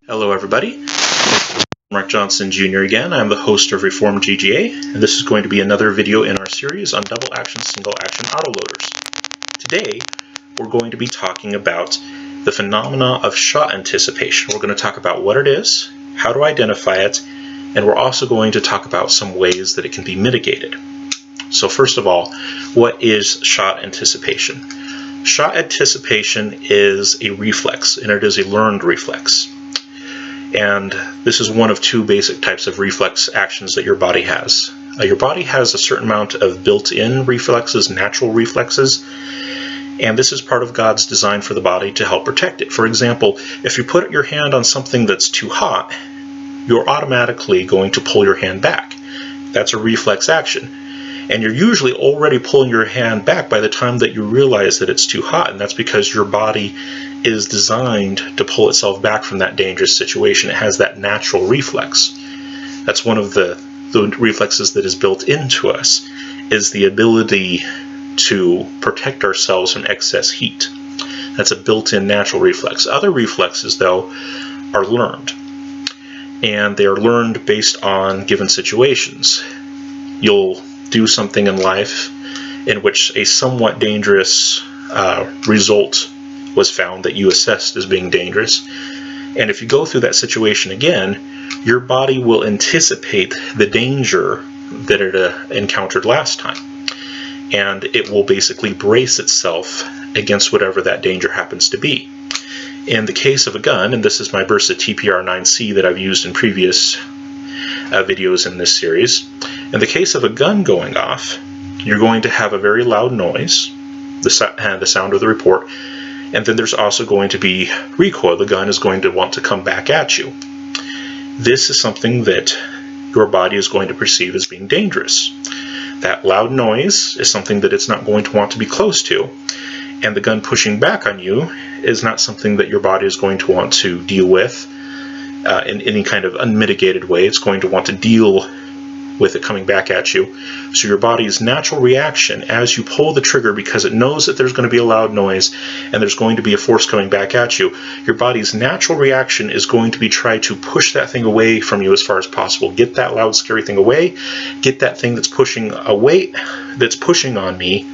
Hello everybody, Mark Johnson Jr. again. I'm the host of Reformed GGA, and this is going to be another video in our series on double action, single action autoloaders. Today, we're going to be talking about the phenomena of shot anticipation. We're going to talk about what it is, how to identify it, and we're also going to talk about some ways that it can be mitigated. So first of all, what is shot anticipation? Shot anticipation is a reflex, and it is a learned reflex. And this is one of two basic types of reflex actions that your body has. Your body has a certain amount of built-in reflexes, natural reflexes, and this is part of God's design for the body to help protect it. For example, if you put your hand on something that's too hot, you're automatically going to pull your hand back. That's a reflex action. And you're usually already pulling your hand back by the time that you realize that it's too hot, and that's because your body is designed to pull itself back from that dangerous situation. It has that natural reflex. That's one of the reflexes that is built into us, is the ability to protect ourselves from excess heat. That's a built-in natural reflex. Other reflexes, though, are learned, and they are learned based on given situations. You'll do something in life in which a somewhat dangerous result was found that you assessed as being dangerous, and if you go through that situation again, your body will anticipate the danger that it encountered last time, and it will basically brace itself against whatever that danger happens to be. In the case of a gun, and this is my Bersa TPR-9C that I've used in previous videos in this series, in the case of a gun going off, you're going to have a very loud noise, the sound of the report, and then there's also going to be recoil. The gun is going to want to come back at you. This is something that your body is going to perceive as being dangerous. That loud noise is something that it's not going to want to be close to, and the gun pushing back on you is not something that your body is going to want to deal with in any kind of unmitigated way. It's going to want to deal with it coming back at you. So your body's natural reaction as you pull the trigger, because it knows that there's going to be a loud noise and there's going to be a force coming back at you, your body's natural reaction is going to be try to push that thing away from you as far as possible. Get that loud, scary thing away. Get that thing that's pushing away, that's pushing on me,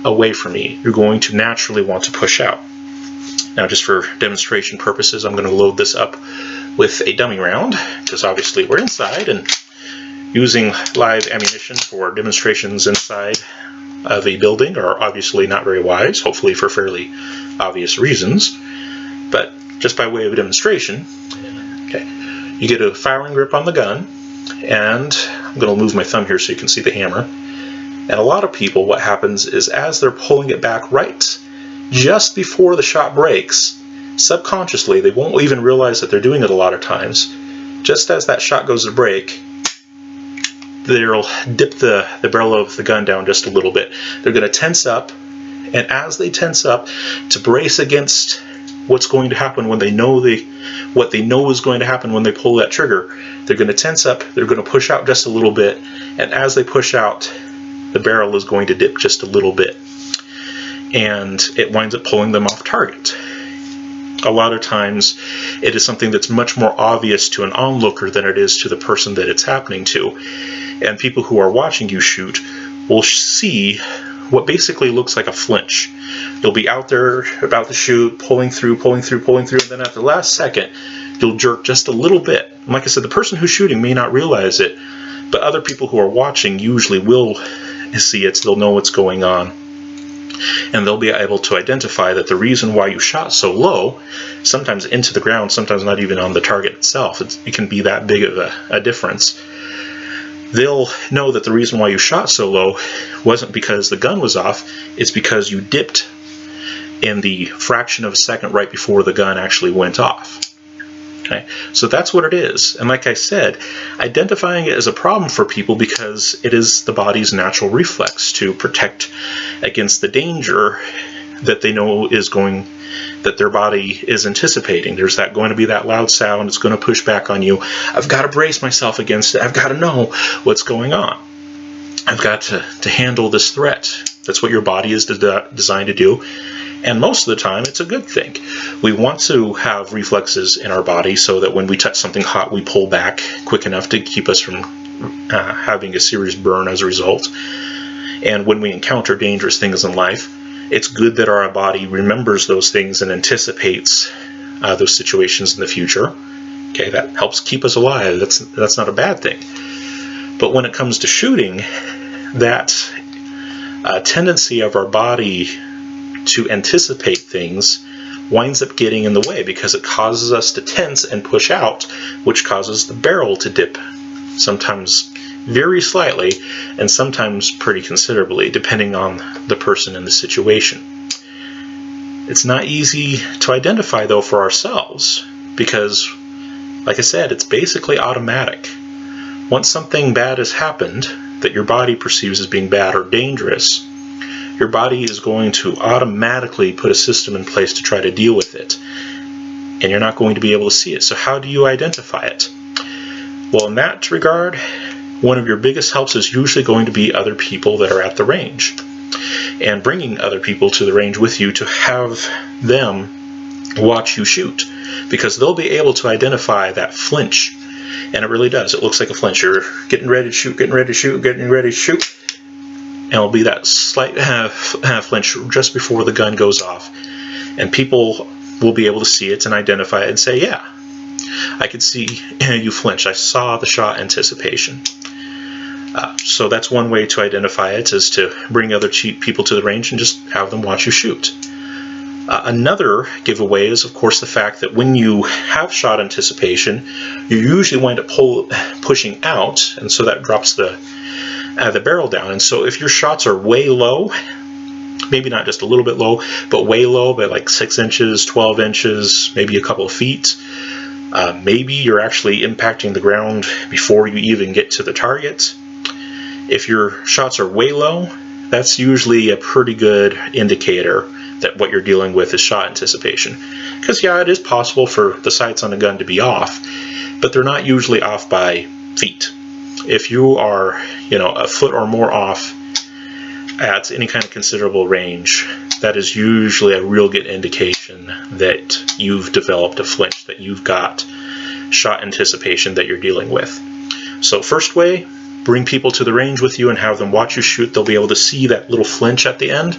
away from me. You're going to naturally want to push out. Now, just for demonstration purposes, I'm going to load this up with a dummy round, because obviously we're inside, and using live ammunition for demonstrations inside of a building are obviously not very wise, hopefully for fairly obvious reasons. But just by way of a demonstration, okay, you get a firing grip on the gun, and I'm going to move my thumb here so you can see the hammer. And a lot of people, what happens is as they're pulling it back right just before the shot breaks, subconsciously, they won't even realize that they're doing it a lot of times, just as that shot goes to break, they'll dip the barrel of the gun down just a little bit. They're going to tense up, and as they tense up to brace against what's going to happen when they know what they know is going to happen when they pull that trigger, they're going to tense up, they're going to push out just a little bit, and as they push out, the barrel is going to dip just a little bit, and it winds up pulling them off target. A lot of times it is something that's much more obvious to an onlooker than it is to the person that it's happening to. And people who are watching you shoot will see what basically looks like a flinch. You'll be out there about to shoot, pulling through, and then at the last second, you'll jerk just a little bit. And like I said, the person who's shooting may not realize it, but other people who are watching usually will see it, so they'll know what's going on. And they'll be able to identify that the reason why you shot so low, sometimes into the ground, sometimes not even on the target itself, it can be that big of a difference. They'll know that the reason why you shot so low wasn't because the gun was off, it's because you dipped in the fraction of a second right before the gun actually went off. Okay, so that's what it is. And like I said, identifying it as a problem for people because it is the body's natural reflex to protect against the danger that they know is going, that their body is anticipating. There's going to be that loud sound, it's going to push back on you. I've got to brace myself against it. I've got to know what's going on. I've got to handle this threat. That's what your body is designed to do. And most of the time, it's a good thing. We want to have reflexes in our body so that when we touch something hot, we pull back quick enough to keep us from having a serious burn as a result. And when we encounter dangerous things in life, it's good that our body remembers those things and anticipates those situations in the future. Okay, that helps keep us alive. That's not a bad thing. But when it comes to shooting, that tendency of our body to anticipate things winds up getting in the way because it causes us to tense and push out, which causes the barrel to dip, sometimes very slightly and sometimes pretty considerably, depending on the person and the situation. It's not easy to identify, though, for ourselves because, like I said, it's basically automatic. Once something bad has happened that your body perceives as being bad or dangerous, your body is going to automatically put a system in place to try to deal with it. And you're not going to be able to see it. So how do you identify it? Well, in that regard, one of your biggest helps is usually going to be other people that are at the range. And bringing other people to the range with you to have them watch you shoot. Because they'll be able to identify that flinch. And it really does. It looks like a flinch. You're getting ready to shoot, getting ready to shoot, getting ready to shoot. And it'll be that slight flinch just before the gun goes off. And people will be able to see it and identify it and say, yeah, I could see you flinch. I saw the shot anticipation. So that's one way to identify it, is to bring other people to the range and just have them watch you shoot. Another giveaway is, of course, the fact that when you have shot anticipation, you usually wind up pushing out, and so that drops the barrel down. And so if your shots are way low, maybe not just a little bit low, but way low, by like 6 inches, 12 inches, maybe a couple of feet, maybe you're actually impacting the ground before you even get to the target. If your shots are way low, that's usually a pretty good indicator that what you're dealing with is shot anticipation. Because yeah, it is possible for the sights on a gun to be off, but they're not usually off by feet. If you are, a foot or more off at any kind of considerable range, that is usually a real good indication that you've developed a flinch, that you've got shot anticipation that you're dealing with. So first way, bring people to the range with you and have them watch you shoot. They'll be able to see that little flinch at the end.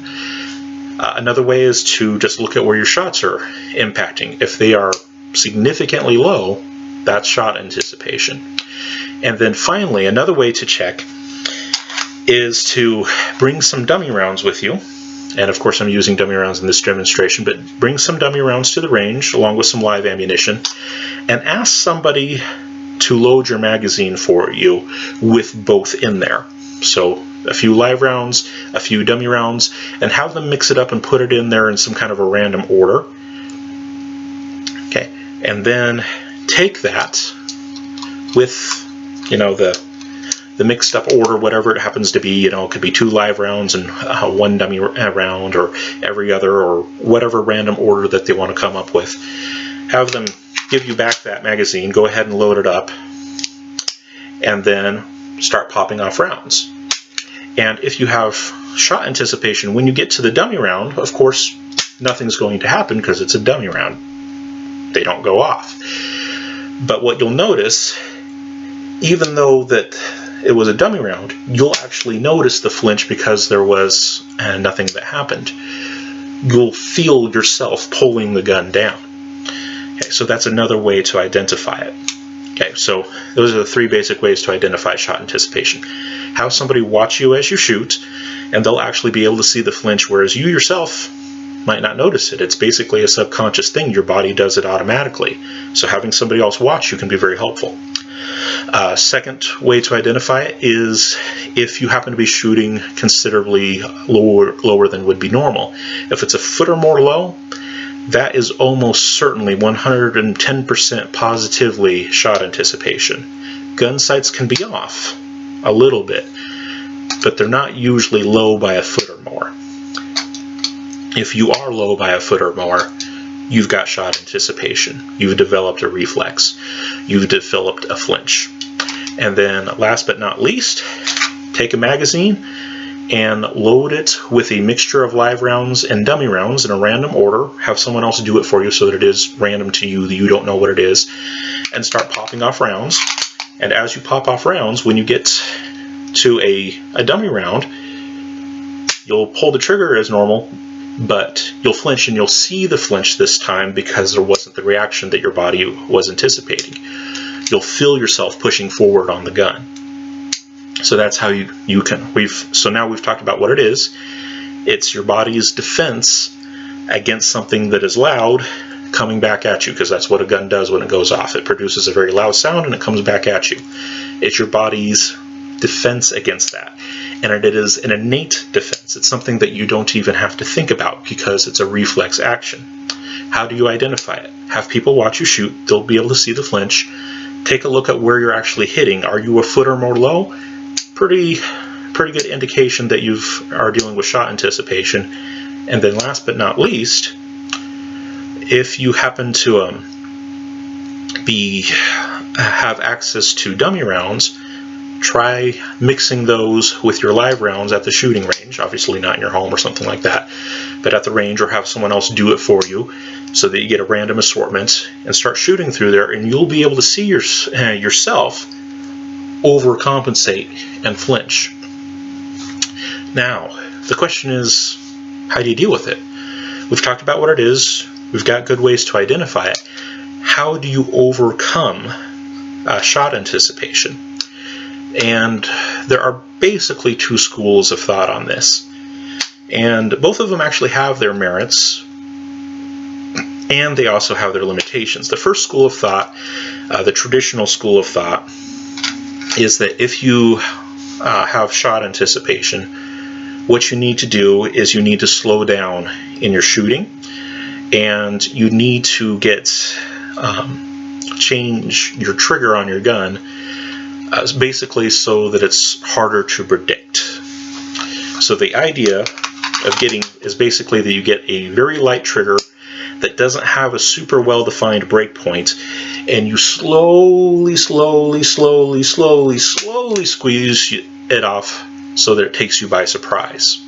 Another way is to just look at where your shots are impacting. If they are significantly low, that's shot anticipation. And then finally, another way to check is to bring some dummy rounds with you. And of course I'm using dummy rounds in this demonstration, but bring some dummy rounds to the range along with some live ammunition and ask somebody to load your magazine for you with both in there. So a few live rounds, a few dummy rounds, and have them mix it up and put it in there in some kind of a random order. Okay, and then take that with, the mixed up order, whatever it happens to be. It could be 2 live rounds and 1 dummy round, or every other, or whatever random order that they want to come up with. Have them give you back that magazine, go ahead and load it up, and then start popping off rounds. And if you have shot anticipation, when you get to the dummy round, of course, nothing's going to happen because it's a dummy round. They don't go off. But what you'll notice, even though that it was a dummy round, you'll actually notice the flinch because there was nothing that happened. You'll feel yourself pulling the gun down. Okay, so that's another way to identify it. Okay, so those are the 3 basic ways to identify shot anticipation. Have somebody watch you as you shoot, and they'll actually be able to see the flinch, whereas you yourself might not notice it. It's basically a subconscious thing. Your body does it automatically. So having somebody else watch you can be very helpful. Second way to identify it is if you happen to be shooting considerably lower than would be normal. If it's a foot or more low, that is almost certainly 110% positively shot anticipation. Gun sights can be off a little bit, but they're not usually low by a foot or more. If you are low by a foot or more, you've got shot anticipation. You've developed a reflex. You've developed a flinch. And then last but not least, take a magazine and load it with a mixture of live rounds and dummy rounds in a random order. Have someone else do it for you so that it is random to you, that you don't know what it is, and start popping off rounds. And as you pop off rounds, when you get to a dummy round, you'll pull the trigger as normal, but you'll flinch, and you'll see the flinch this time because there wasn't the reaction that your body was anticipating. You'll feel yourself pushing forward on the gun. So that's how you can. So now we've talked about what it is. It's your body's defense against something that is loud coming back at you, because that's what a gun does when it goes off. It produces a very loud sound and it comes back at you. It's your body's defense against that. And it is an innate defense. It's something that you don't even have to think about because it's a reflex action. How do you identify it? Have people watch you shoot. They'll be able to see the flinch. Take a look at where you're actually hitting. Are you a foot or more low? Pretty good indication that you are dealing with shot anticipation. And then last but not least, if you happen to have access to dummy rounds, try mixing those with your live rounds at the shooting range. Obviously not in your home or something like that, but at the range, or have someone else do it for you so that you get a random assortment and start shooting through there, and you'll be able to see yourself overcompensate and flinch. Now, the question is, how do you deal with it? We've talked about what it is. We've got good ways to identify it. How do you overcome shot anticipation? And there are basically two schools of thought on this. And both of them actually have their merits, and they also have their limitations. The first school of thought, the traditional school of thought, is that if you have shot anticipation, what you need to do is you need to slow down in your shooting, and you need to change your trigger on your gun, basically so that it's harder to predict. So the idea of is basically that you get a very light trigger that doesn't have a super well-defined breakpoint, and you slowly squeeze it off so that it takes you by surprise.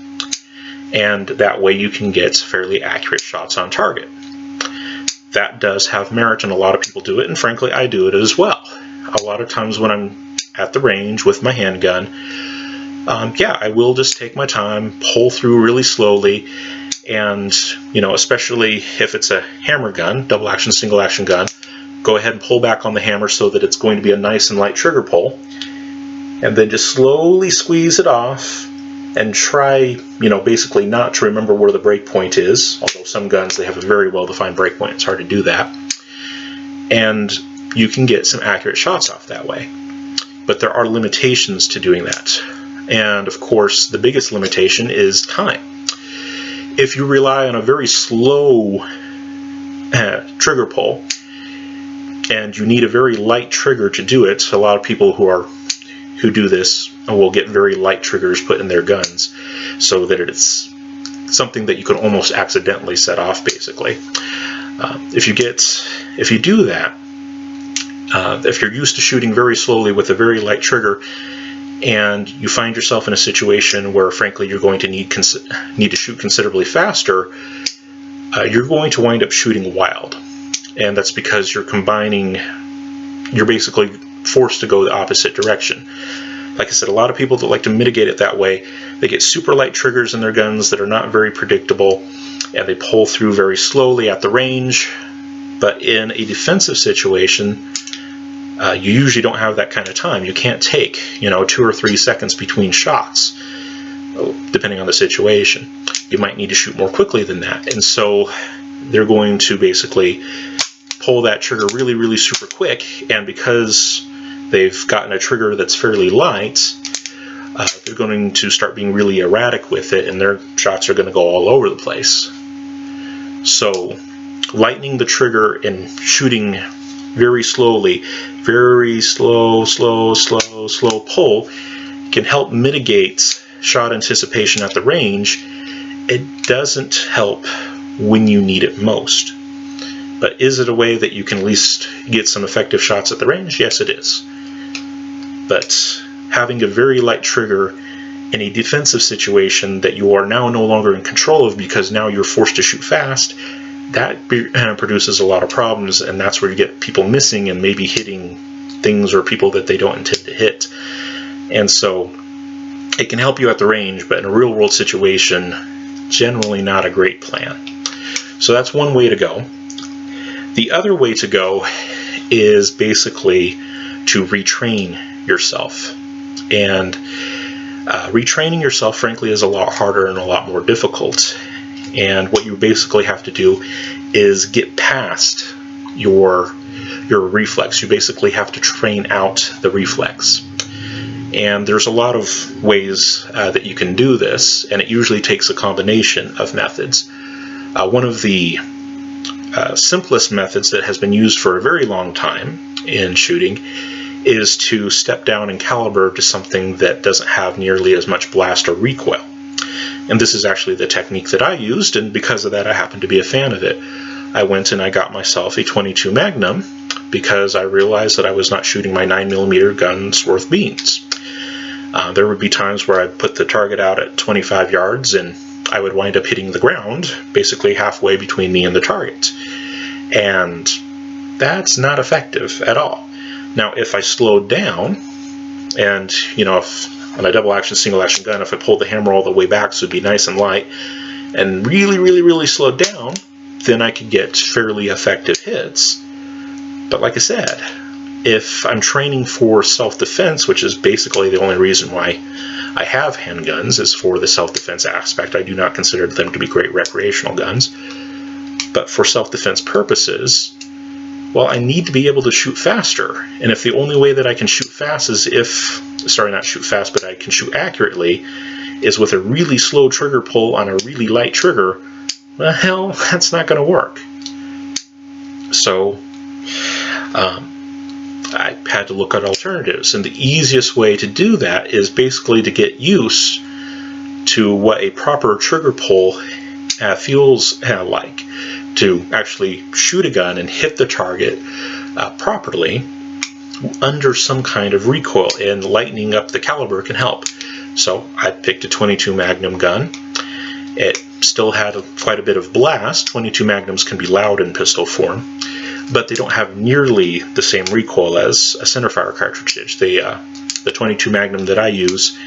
And that way you can get fairly accurate shots on target. That does have merit, and a lot of people do it, and frankly I do it as well. A lot of times when I'm at the range with my handgun, I will just take my time, pull through really slowly, and especially if it's a hammer gun, double action, single action gun, go ahead and pull back on the hammer so that it's going to be a nice and light trigger pull, and then just slowly squeeze it off and try, basically not to remember where the break point is, although some guns, they have a very well-defined break point. It's hard to do that. And you can get some accurate shots off that way. But there are limitations to doing that. And of course, the biggest limitation is time. If you rely on a very slow trigger pull, and you need a very light trigger to do it, a lot of people who do this will get very light triggers put in their guns so that it's something that you can almost accidentally set off, basically. If you do that, if you're used to shooting very slowly with a very light trigger, and you find yourself in a situation where frankly you're going to need to shoot considerably faster, you're going to wind up shooting wild. And that's because you're basically forced to go the opposite direction. Like I said, a lot of people that like to mitigate it that way, they get super light triggers in their guns that are not very predictable, and they pull through very slowly at the range. But in a defensive situation, you usually don't have that kind of time. You can't take 2 or 3 seconds between shots, depending on the situation. You might need to shoot more quickly than that, and so they're going to basically pull that trigger really super quick, and because they've gotten a trigger that's fairly light, they're going to start being really erratic with it, and their shots are going to go all over the place. So lightening the trigger and shooting very slowly, very slow pull can help mitigate shot anticipation at the range. It doesn't help when you need it most. But is it a way that you can at least get some effective shots at the range? Yes, it is. But having a very light trigger in a defensive situation that you are now no longer in control of because now you're forced to shoot fast, that produces a lot of problems, and that's where you get people missing and maybe hitting things or people that they don't intend to hit. And so it can help you at the range, but in a real world situation, generally not a great plan. So that's one way to go. The other way to go is basically to retrain yourself. And retraining yourself, frankly, is a lot harder and a lot more difficult. And what you basically have to do is get past your reflex. You basically have to train out the reflex. And there's a lot of ways that you can do this, and it usually takes a combination of methods. One of the simplest methods that has been used for a very long time in shooting is to step down in caliber to something that doesn't have nearly as much blast or recoil. And this is actually the technique that I used, and because of that I happen to be a fan of it. I went and I got myself a .22 Magnum because I realized that I was not shooting my 9mm guns worth beans. There would be times where I'd put the target out at 25 yards and I would wind up hitting the ground basically halfway between me and the target. And that's not effective at all. Now if I slowed down, and if on a double action, single action gun, if I pulled the hammer all the way back so it'd be nice and light, and really slowed down, then I could get fairly effective hits. But like I said, if I'm training for self-defense, which is basically the only reason why I have handguns, is for the self-defense aspect. I do not consider them to be great recreational guns. But for self-defense purposes, well, I need to be able to shoot faster. And if the only way that I can shoot fast is not shoot fast, but I can shoot accurately, is with a really slow trigger pull on a really light trigger, well, that's not going to work. So I had to look at alternatives, and the easiest way to do that is basically to get used to what a proper trigger pull feels like, to actually shoot a gun and hit the target properly under some kind of recoil, and lightening up the caliber can help. So I picked a .22 Magnum gun. It still had quite a bit of blast. .22 Magnums can be loud in pistol form, but they don't have nearly the same recoil as a centerfire cartridge. The .22 Magnum that I use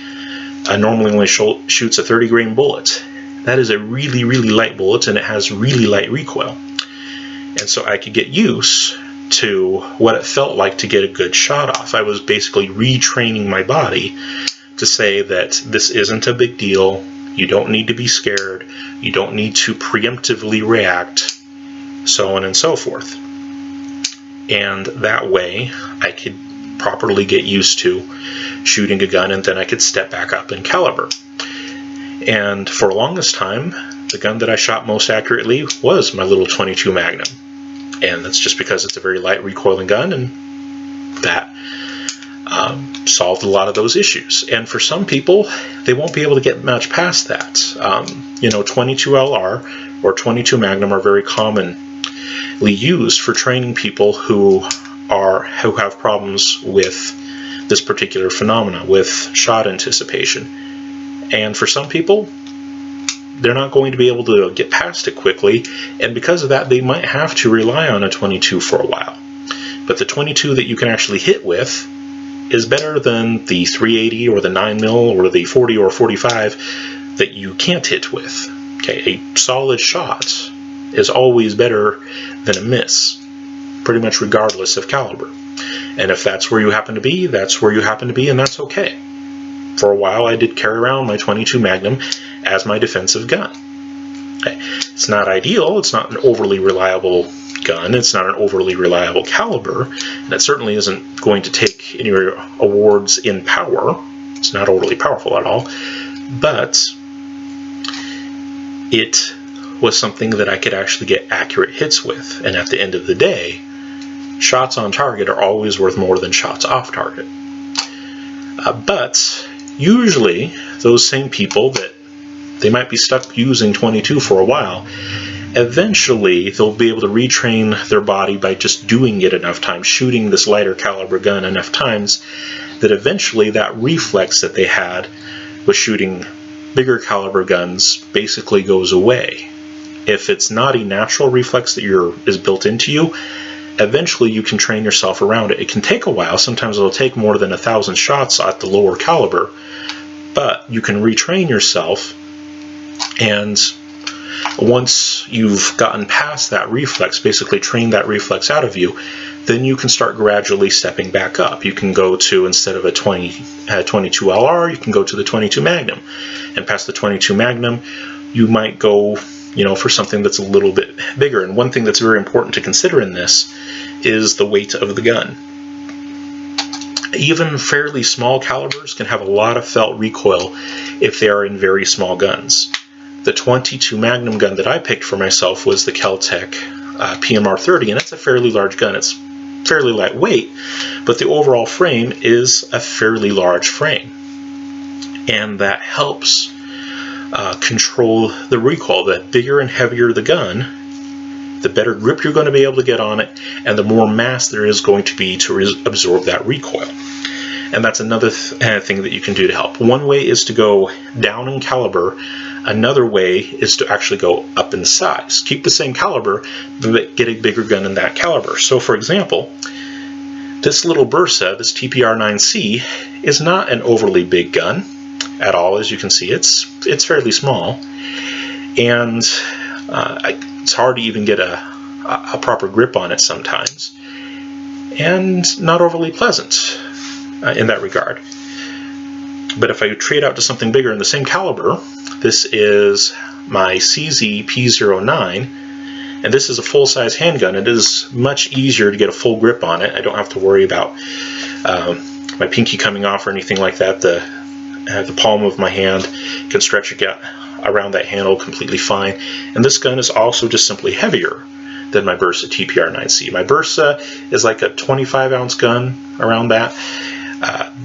normally only shoots a 30 grain bullet. That is a really light bullet, and it has really light recoil. And so I could get used to what it felt like to get a good shot off. I was basically retraining my body to say that this isn't a big deal. You don't need to be scared. You don't need to preemptively react, so on and so forth. And that way I could properly get used to shooting a gun, and then I could step back up in caliber. And for the longest time, the gun that I shot most accurately was my little .22 Magnum. And that's just because it's a very light recoiling gun, and that solved a lot of those issues. And for some people, they won't be able to get much past that. 22 LR or .22 Magnum are very commonly used for training people who have problems with this particular phenomena, with shot anticipation. And for some people, they're not going to be able to get past it quickly, and because of that, they might have to rely on a .22 for a while. But the .22 that you can actually hit with is better than the .380 or the 9mm or the .40 or .45 that you can't hit with. Okay, a solid shot is always better than a miss, pretty much regardless of caliber. And if that's where you happen to be, that's where you happen to be, and that's okay. For a while, I did carry around my .22 Magnum as my defensive gun. Okay. It's not ideal. It's not an overly reliable gun. It's not an overly reliable caliber. And it certainly isn't going to take any awards in power. It's not overly powerful at all. But it was something that I could actually get accurate hits with. And at the end of the day, shots on target are always worth more than shots off target. But usually, those same people that they might be stuck using .22 for a while, eventually they'll be able to retrain their body by just doing it enough times, shooting this lighter caliber gun enough times, that eventually that reflex that they had with shooting bigger caliber guns basically goes away. If it's not a natural reflex that is built into you, eventually you can train yourself around it. It can take a while. Sometimes it'll take more than 1,000 shots at the lower caliber, but you can retrain yourself, and once you've gotten past that reflex, basically trained that reflex out of you, then you can start gradually stepping back up. You can go to, instead of a 22 LR, you can go to the 22 Magnum. And past the 22 Magnum, you might go, for something that's a little bit bigger. And one thing that's very important to consider in this is the weight of the gun. Even fairly small calibers can have a lot of felt recoil if they are in very small guns. The 22 Magnum gun that I picked for myself was the Kel-Tec PMR-30, and it's a fairly large gun. It's fairly lightweight, but the overall frame is a fairly large frame, and that helps control the recoil. The bigger and heavier the gun, the better grip you're going to be able to get on it, and the more mass there is going to be to absorb that recoil. And that's another thing that you can do to help. One way is to go down in caliber. Another way is to actually go up in size. Keep the same caliber, but get a bigger gun in that caliber. So for example, this little Bersa, this TPR-9C, is not an overly big gun at all. As you can see, it's fairly small, and it's hard to even get a proper grip on it sometimes, and not overly pleasant in that regard. But if I trade out to something bigger in the same caliber, this is my CZ P09, and this is a full-size handgun. It is much easier to get a full grip on it. I don't have to worry about my pinky coming off or anything like that. The palm of my hand can stretch around that handle completely fine. And this gun is also just simply heavier than my Bersa TPR-9C. My Bersa is like a 25-ounce gun, around that.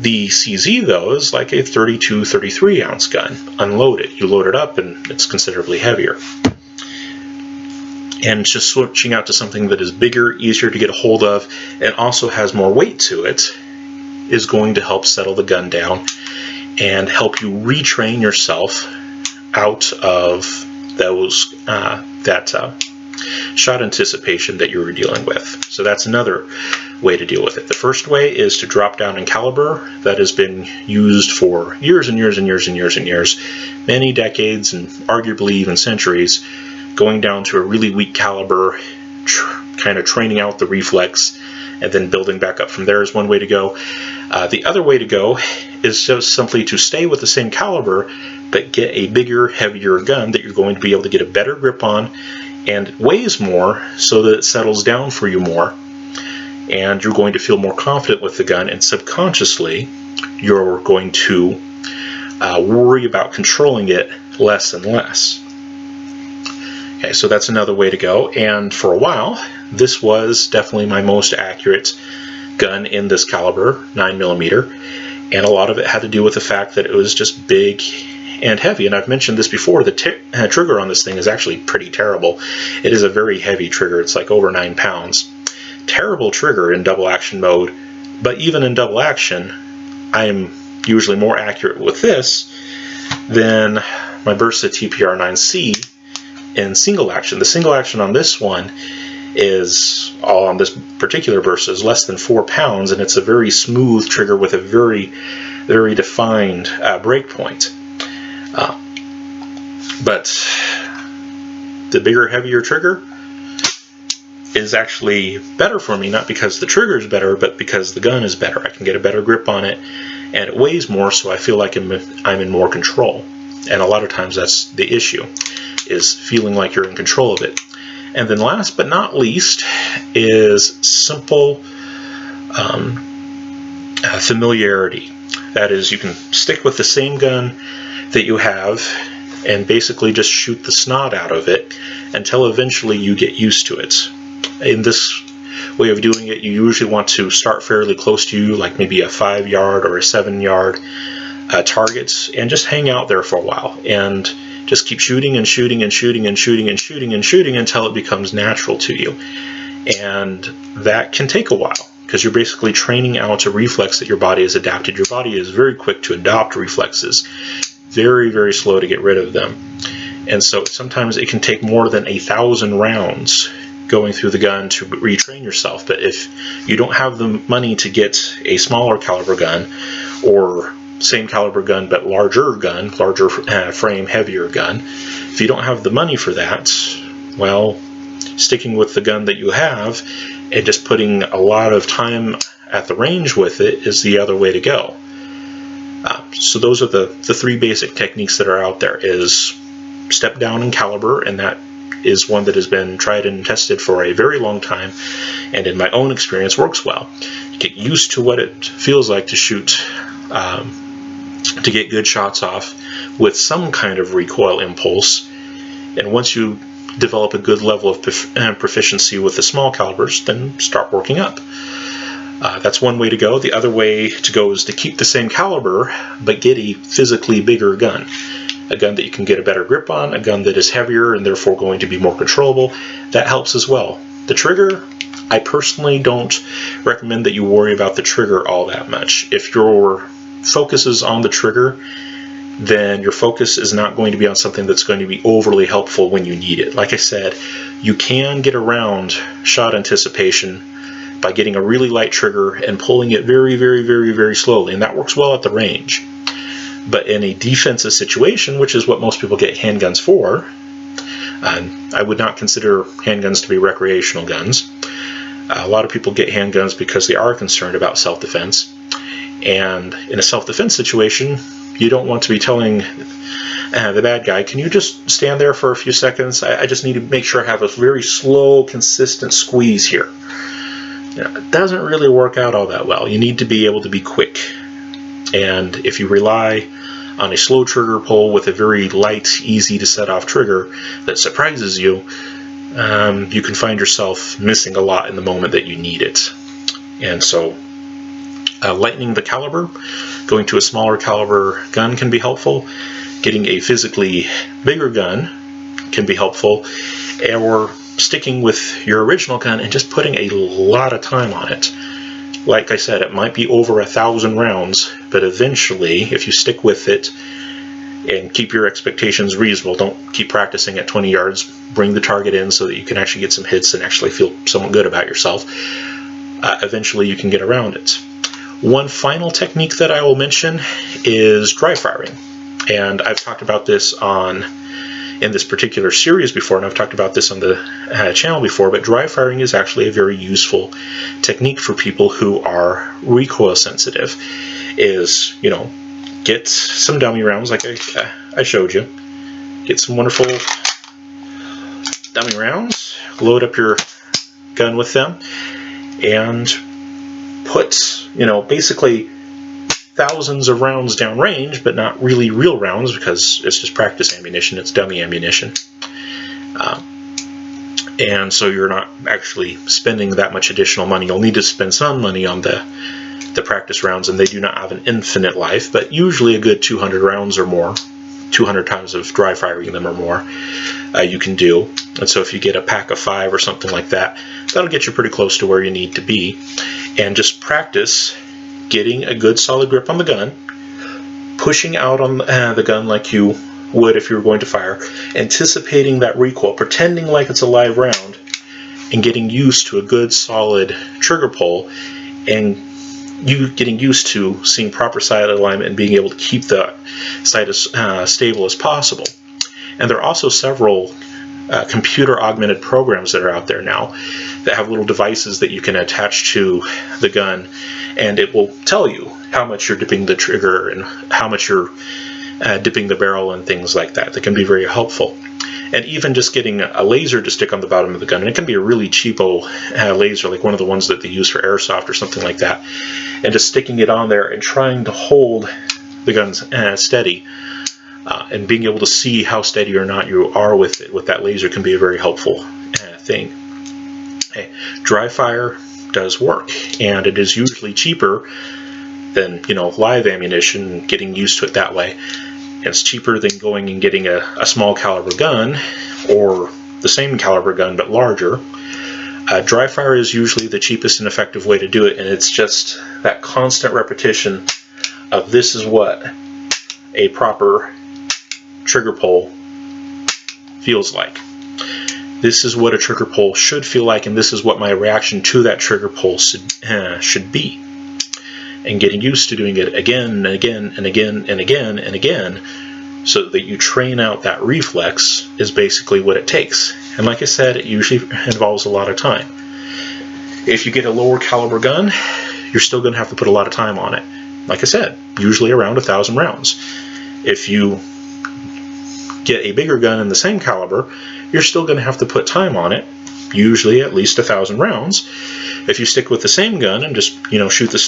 The CZ, though, is like a 32, 33-ounce gun, unloaded. You load it up and it's considerably heavier. And just switching out to something that is bigger, easier to get a hold of, and also has more weight to it, is going to help settle the gun down and help you retrain yourself out of those shot anticipation that you were dealing with. So that's another way to deal with it. The first way is to drop down in caliber. That has been used for years and years and years and years and years, many decades and arguably even centuries, going down to a really weak caliber, kind of training out the reflex, and then building back up from there is one way to go. The other way to go is just simply to stay with the same caliber, but get a bigger, heavier gun that you're going to be able to get a better grip on, and it weighs more so that it settles down for you more, and you're going to feel more confident with the gun, and subconsciously you're going to worry about controlling it less and less. Okay, so that's another way to go, and for a while this was definitely my most accurate gun in this caliber, 9mm, and a lot of it had to do with the fact that it was just big and heavy. And I've mentioned this before, the trigger on this thing is actually pretty terrible. It is a very heavy trigger. It's like over 9 pounds. Terrible trigger in double action mode, but even in double action, I am usually more accurate with this than my Bersa TPR-9C in single action. The single action on this one is, all on this particular Bersa, is less than 4 pounds, and it's a very smooth trigger with a very, very defined break point. But the bigger, heavier trigger is actually better for me, not because the trigger is better, but because the gun is better. I can get a better grip on it, and it weighs more, so I feel like I'm in more control. And a lot of times that's the issue, is feeling like you're in control of it. And then last but not least is simple familiarity. That is, you can stick with the same gun that you have and basically just shoot the snot out of it until eventually you get used to it. In this way of doing it, you usually want to start fairly close to you, like maybe a 5-yard or a 7-yard target, and just hang out there for a while and just keep shooting and shooting and shooting and shooting and shooting and shooting until it becomes natural to you. And that can take a while, because you're basically training out a reflex that your body has adapted. Your body is very quick to adopt reflexes. very, very slow to get rid of them. And so sometimes it can take more than 1,000 rounds going through the gun to retrain yourself. But if you don't have the money to get a smaller caliber gun, or same caliber gun but larger frame, heavier gun, if you don't have the money for that, well, sticking with the gun that you have and just putting a lot of time at the range with it is the other way to go. So those are the three basic techniques that are out there. Is step down in caliber, and that is one that has been tried and tested for a very long time, and in my own experience works well. You get used to what it feels like to shoot, to get good shots off with some kind of recoil impulse, and once you develop a good level of proficiency with the small calibers, then start working up. That's one way to go. The other way to go is to keep the same caliber but get a physically bigger gun. A gun that you can get a better grip on, a gun that is heavier and therefore going to be more controllable. That helps as well. The trigger, I personally don't recommend that you worry about the trigger all that much. If your focus is on the trigger, then your focus is not going to be on something that's going to be overly helpful when you need it. Like I said, you can get around shot anticipation by getting a really light trigger and pulling it very, very, very, very slowly, and that works well at the range. But in a defensive situation, which is what most people get handguns for, I would not consider handguns to be recreational guns. A lot of people get handguns because they are concerned about self-defense, and in a self-defense situation, you don't want to be telling the bad guy, can you just stand there for a few seconds? I just need to make sure I have a very slow, consistent squeeze here. It doesn't really work out all that well. You need to be able to be quick. And if you rely on a slow trigger pull with a very light, easy to set off trigger that surprises you, you can find yourself missing a lot in the moment that you need it. And so lightening the caliber, going to a smaller caliber gun can be helpful. Getting a physically bigger gun can be helpful. Or sticking with your original gun and just putting a lot of time on it. Like I said, it might be over 1,000 rounds, but eventually, if you stick with it and keep your expectations reasonable, don't keep practicing at 20 yards, bring the target in so that you can actually get some hits and actually feel somewhat good about yourself, eventually you can get around it. One final technique that I will mention is dry firing. And I've talked about this in this particular series before, and I've talked about this on the channel before, but dry firing is actually a very useful technique for people who are recoil sensitive. Is, get some dummy rounds like I showed you. Get some wonderful dummy rounds, load up your gun with them, and put, basically thousands of rounds downrange, but not really real rounds because it's just practice ammunition, it's dummy ammunition. And so you're not actually spending that much additional money. You'll need to spend some money on the practice rounds, and they do not have an infinite life, but usually a good 200 rounds or more, 200 times of dry firing them or more, you can do. And so if you get a pack of 5 or something like that, that'll get you pretty close to where you need to be. And just practice getting a good solid grip on the gun, pushing out on the gun like you would if you were going to fire, anticipating that recoil, pretending like it's a live round, and getting used to a good solid trigger pull, and you getting used to seeing proper sight alignment and being able to keep the sight as stable as possible. And there are also several computer augmented programs that are out there now that have little devices that you can attach to the gun, and it will tell you how much you're dipping the trigger and how much you're dipping the barrel and things like that. That can be very helpful. And even just getting a laser to stick on the bottom of the gun, and it can be a really cheapo laser, like one of the ones that they use for airsoft or something like that, and just sticking it on there and trying to hold the gun steady, and being able to see how steady or not you are with it with that laser can be a very helpful thing. Dry fire does work, and it is usually cheaper than live ammunition, getting used to it that way. It's cheaper than going and getting a small caliber gun or the same caliber gun but larger. Dry fire is usually the cheapest and effective way to do it, and it's just that constant repetition of this is what a proper trigger pull feels like. This is what a trigger pull should feel like, and this is what my reaction to that trigger pull should be. And getting used to doing it again and again and again and again and again, so that you train out that reflex, is basically what it takes. And like I said, it usually involves a lot of time. If you get a lower caliber gun, you're still going to have to put a lot of time on it. Like I said, usually around 1,000 rounds. If you get a bigger gun in the same caliber, you're still going to have to put time on it, usually at least 1,000 rounds. If you stick with the same gun and just, shoot the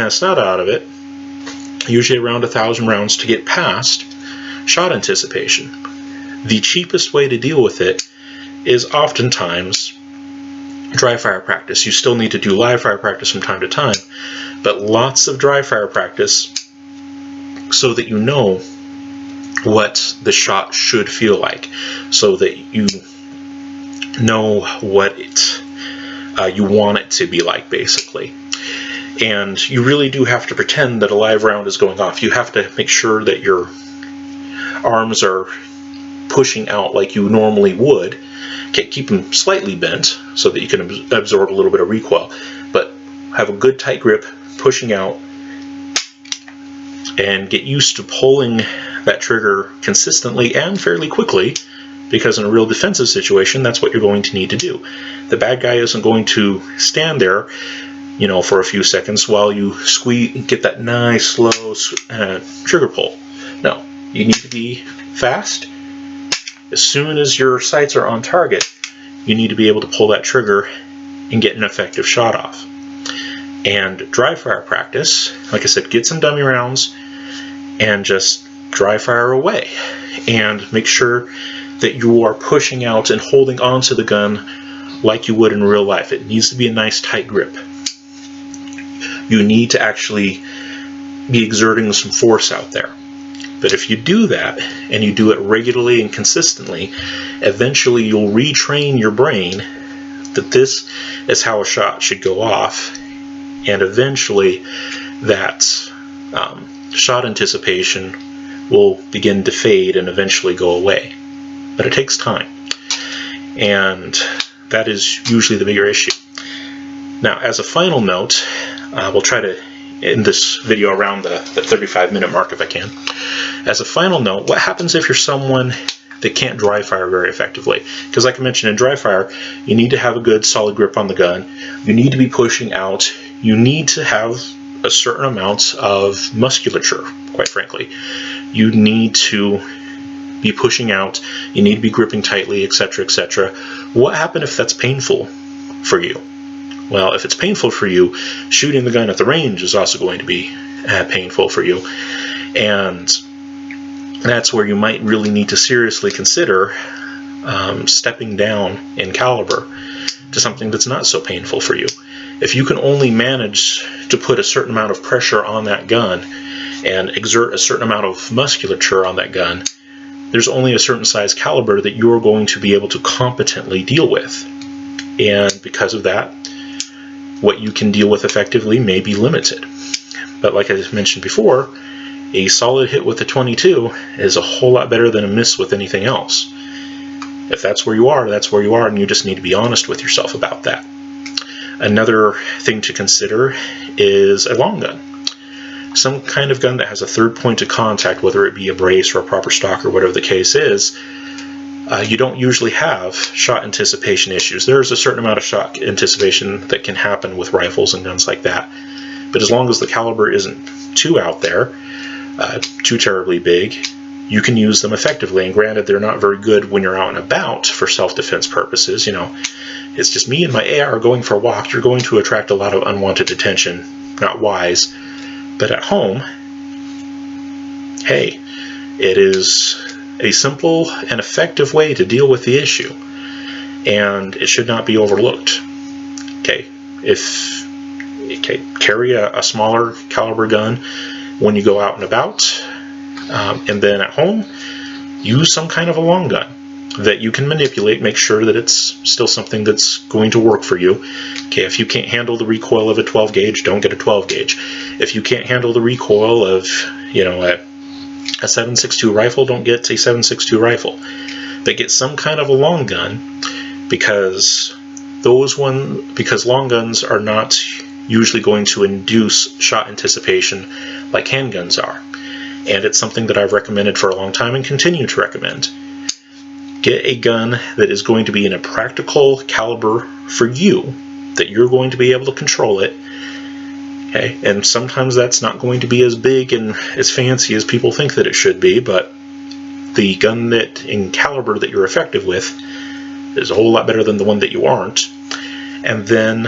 snot out of it, usually around 1,000 rounds to get past shot anticipation. The cheapest way to deal with it is oftentimes dry fire practice. You still need to do live fire practice from time to time, but lots of dry fire practice so that you know what the shot should feel like, so that you know what you want it to be like, basically. And you really do have to pretend that a live round is going off. You have to make sure that your arms are pushing out like you normally would. Okay, keep them slightly bent so that you can absorb a little bit of recoil, but have a good tight grip, pushing out, and get used to pulling that trigger consistently and fairly quickly, because in a real defensive situation, that's what you're going to need to do. The bad guy isn't going to stand there, for a few seconds while you get that nice slow trigger pull. No, you need to be fast. As soon as your sights are on target, you need to be able to pull that trigger and get an effective shot off. And dry fire practice, like I said, get some dummy rounds and just dry fire away. And make sure that you are pushing out and holding onto the gun like you would in real life. It needs to be a nice tight grip. You need to actually be exerting some force out there. But if you do that, and you do it regularly and consistently, eventually you'll retrain your brain that this is how a shot should go off, and eventually that shot anticipation will begin to fade and eventually go away. But it takes time, and that is usually the bigger issue. Now, as a final note, we'll try to end this video around the 35-minute mark if I can. As a final note, what happens if you're someone that can't dry fire very effectively? Because like I mentioned, in dry fire, you need to have a good solid grip on the gun. You need to be pushing out. You need to have a certain amount of musculature, quite frankly. You need to be pushing out. You need to be gripping tightly, etc., etc. What happens if that's painful for you? Well, if it's painful for you, shooting the gun at the range is also going to be painful for you. And that's where you might really need to seriously consider stepping down in caliber to something that's not so painful for you. If you can only manage to put a certain amount of pressure on that gun and exert a certain amount of musculature on that gun, there's only a certain size caliber that you're going to be able to competently deal with. And because of that, what you can deal with effectively may be limited. But like I mentioned before, a solid hit with a .22 is a whole lot better than a miss with anything else. If that's where you are, that's where you are, and you just need to be honest with yourself about that. Another thing to consider is a long gun. Some kind of gun that has a third point of contact, whether it be a brace or a proper stock or whatever the case is, you don't usually have shot anticipation issues. There's a certain amount of shot anticipation that can happen with rifles and guns like that. But as long as the caliber isn't too out there, too terribly big, you can use them effectively. And granted, they're not very good when you're out and about for self-defense purposes. It's just me and my AR going for a walk. You're going to attract a lot of unwanted attention. Not wise. But at home, hey, it is a simple and effective way to deal with the issue, and it should not be overlooked. Carry a smaller caliber gun when you go out and about, and then at home, use some kind of a long gun that you can manipulate. Make sure that it's still something that's going to work for you. If you can't handle the recoil of a 12 gauge, don't get a 12 gauge. If you can't handle the recoil of, a a 7.62 rifle don't get a 7.62 rifle. They get some kind of a long gun because long guns are not usually going to induce shot anticipation like handguns are. And it's something that I've recommended for a long time and continue to recommend. Get a gun that is going to be in a practical caliber for you, that you're going to be able to control it. Okay? And sometimes that's not going to be as big and as fancy as people think that it should be, but the gun that in caliber that you're effective with is a whole lot better than the one that you aren't. And then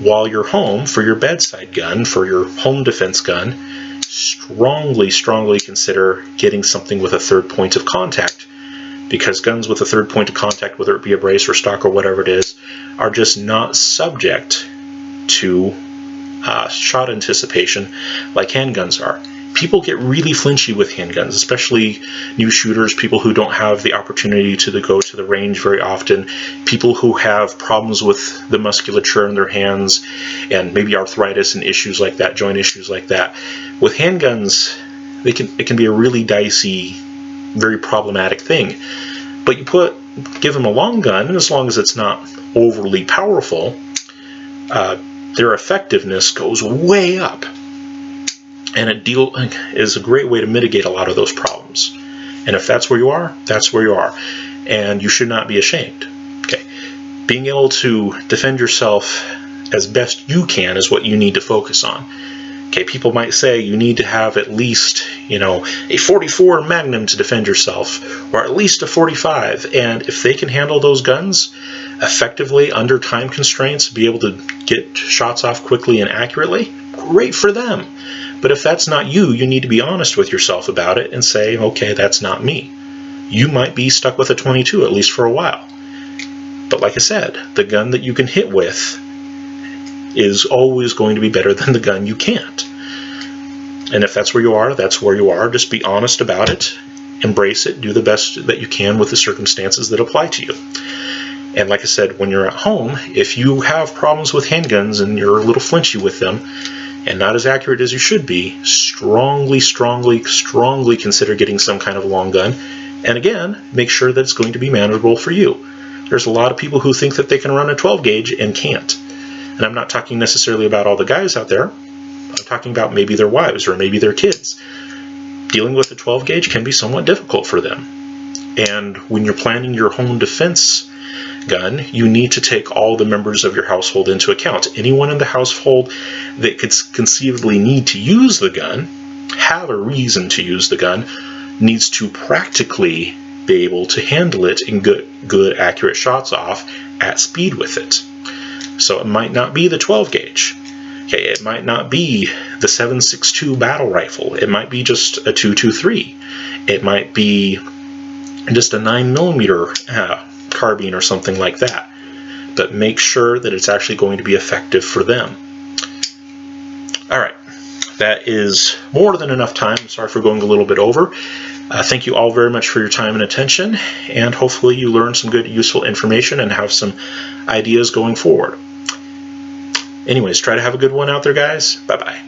while you're home, for your bedside gun, for your home defense gun, strongly consider getting something with a third point of contact, because guns with a third point of contact, whether it be a brace or stock or whatever it is, are just not subject to shot anticipation like handguns are. People get really flinchy with handguns, especially new shooters, people who don't have the opportunity to go to the range very often, people who have problems with the musculature in their hands and maybe arthritis and issues like that, joint issues like that. With handguns, it can be a really dicey, very problematic thing. But give them a long gun, and as long as it's not overly powerful, their effectiveness goes way up. And a is a great way to mitigate a lot of those problems. And if that's where you are, that's where you are. And you should not be ashamed. Okay. Being able to defend yourself as best you can is what you need to focus on. Okay, people might say you need to have at least, a 44 Magnum to defend yourself, or at least a 45. And if they can handle those guns effectively under time constraints, be able to get shots off quickly and accurately, great for them. But if that's not you, you need to be honest with yourself about it and say, okay, that's not me. You might be stuck with a 22, at least for a while. But like I said, the gun that you can hit with is always going to be better than the gun you can't. And if that's where you are, that's where you are. Just be honest about it, embrace it, do the best that you can with the circumstances that apply to you. And like I said, when you're at home, if you have problems with handguns and you're a little flinchy with them and not as accurate as you should be, strongly consider getting some kind of long gun. And again, make sure that it's going to be manageable for you. There's a lot of people who think that they can run a 12 gauge and can't. And I'm not talking necessarily about all the guys out there. I'm talking about maybe their wives or maybe their kids. Dealing with a 12 gauge can be somewhat difficult for them. And when you're planning your home defense gun, you need to take all the members of your household into account. Anyone in the household that could conceivably need to use the gun, have a reason to use the gun, needs to practically be able to handle it and get good accurate shots off at speed with it. So it might not be the 12 gauge. Okay, it might not be the 7.62 battle rifle. It might be just a 223. It might be just a 9mm carbine or something like that. But make sure that it's actually going to be effective for them. Alright, that is more than enough time. Sorry for going a little bit over. Thank you all very much for your time and attention, and hopefully you learned some good, useful information and have some ideas going forward. Anyways, try to have a good one out there, guys. Bye-bye.